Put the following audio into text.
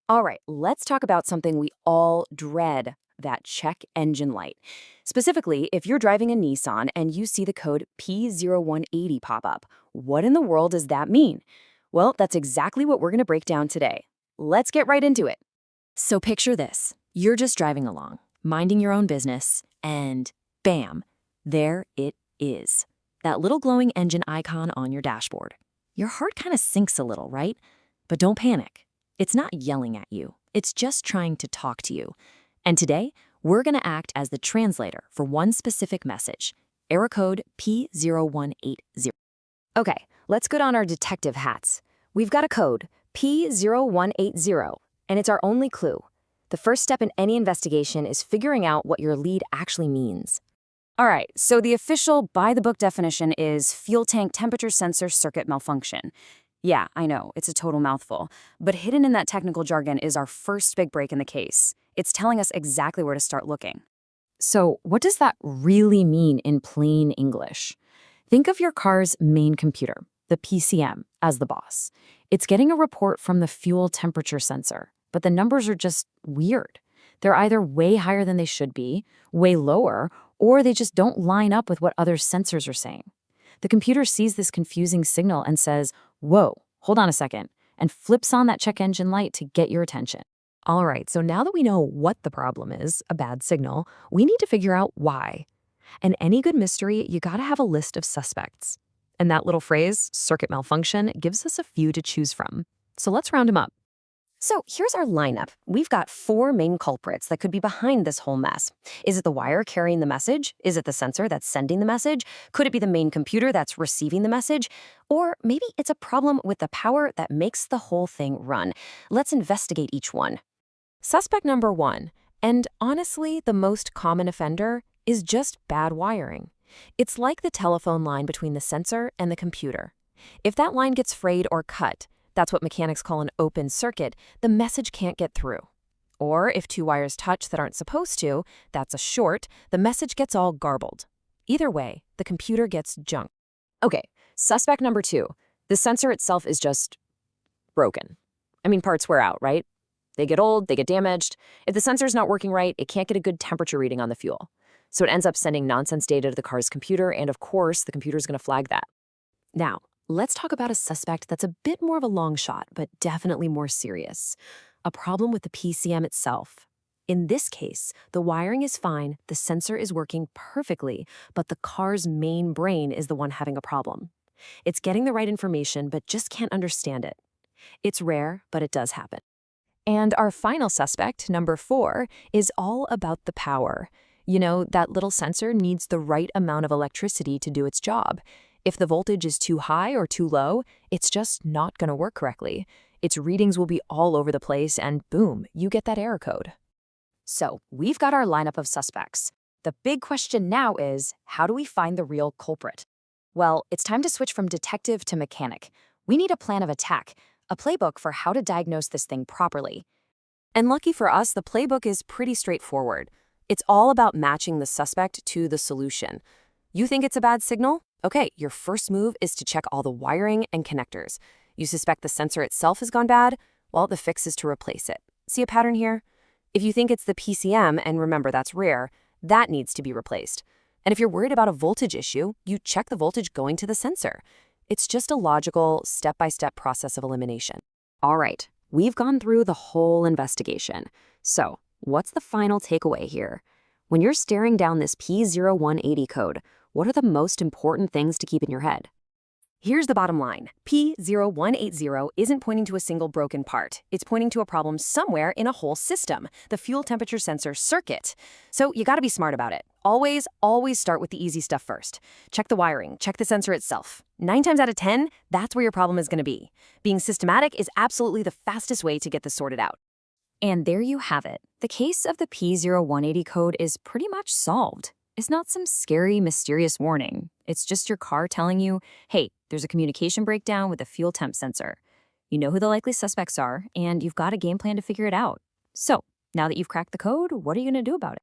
All right, let's talk about something we all dread, that check engine light. Specifically, if you're driving a Nissan and you see the code P0180 pop up, what in the world does that mean? Well, that's exactly what we're going to break down today. Let's get right into it. So picture this. You're just driving along, minding your own business, and bam, there it is. That little glowing engine icon on your dashboard. Your heart kind of sinks a little, right? But don't panic. It's not yelling at you. It's just trying to talk to you. And today, we're going to act as the translator for one specific message, error code P0180. Okay, let's get on our detective hats. We've got a code, P0180, and it's our only clue. The first step in any investigation is figuring out what your lead actually means. All right, so the official by-the-book definition is fuel tank temperature sensor circuit malfunction. Yeah, I know, it's a total mouthful, but hidden in that technical jargon is our first big break in the case. It's telling us exactly where to start looking. So, what does that really mean in plain English? Think of your car's main computer, the PCM, as the boss. It's getting a report from the fuel temperature sensor, but the numbers are just weird. They're either way higher than they should be, way lower, or they just don't line up with what other sensors are saying. The computer sees this confusing signal and says, "Whoa, hold on a second," and flips on that check engine light to get your attention. All right, so now that we know what the problem is, a bad signal, we need to figure out why. And any good mystery, you gotta have a list of suspects. And that little phrase, circuit malfunction, gives us a few to choose from. So let's round them up. So here's our lineup. We've got four main culprits that could be behind this whole mess. Is it the wire carrying the message? Is it the sensor that's sending the message? Could it be the main computer that's receiving the message? Or maybe it's a problem with the power that makes the whole thing run. Let's investigate each one. Suspect number one, and honestly the most common offender, is just bad wiring. It's like the telephone line between the sensor and the computer. If that line gets frayed or cut, that's what mechanics call an open circuit, the message can't get through. Or if two wires touch that aren't supposed to, that's a short, the message gets all garbled. Either way, the computer gets junk. Okay, suspect number two, the sensor itself is just broken. I mean, parts wear out, right? They get old, they get damaged. If the sensor's not working right, it can't get a good temperature reading on the fuel. So it ends up sending nonsense data to the car's computer, and of course, the computer's going to flag that. Now, let's talk about a suspect that's a bit more of a long shot, but definitely more serious. A problem with the PCM itself. In this case, the wiring is fine, the sensor is working perfectly, but the car's main brain is the one having a problem. It's getting the right information, but just can't understand it. It's rare, but it does happen. And our final suspect, number four, is all about the power. You know, that little sensor needs the right amount of electricity to do its job. If the voltage is too high or too low, it's just not going to work correctly. Its readings will be all over the place, and boom, you get that error code. So, we've got our lineup of suspects. The big question now is, how do we find the real culprit? Well, it's time to switch from detective to mechanic. We need a plan of attack, a playbook for how to diagnose this thing properly. And lucky for us, the playbook is pretty straightforward. It's all about matching the suspect to the solution. You think it's a bad signal? Okay, your first move is to check all the wiring and connectors. You suspect the sensor itself has gone bad? Well, the fix is to replace it. See a pattern here? If you think it's the PCM, and remember that's rare, that needs to be replaced. And if you're worried about a voltage issue, you check the voltage going to the sensor. It's just a logical, step-by-step process of elimination. All right, we've gone through the whole investigation. So, what's the final takeaway here? When you're staring down this P0180 code, what are the most important things to keep in your head? Here's the bottom line. P0180 isn't pointing to a single broken part. It's pointing to a problem somewhere in a whole system, the fuel temperature sensor circuit. So you gotta be smart about it. Always start with the easy stuff first. Check the wiring, check the sensor itself. 9 times out of 10, that's where your problem is gonna be. Being systematic is absolutely the fastest way to get this sorted out. And there you have it. The case of the P0180 code is pretty much solved. It's not some scary, mysterious warning. It's just your car telling you, hey, there's a communication breakdown with the fuel temp sensor. You know who the likely suspects are, and you've got a game plan to figure it out. So, now that you've cracked the code, what are you going to do about it?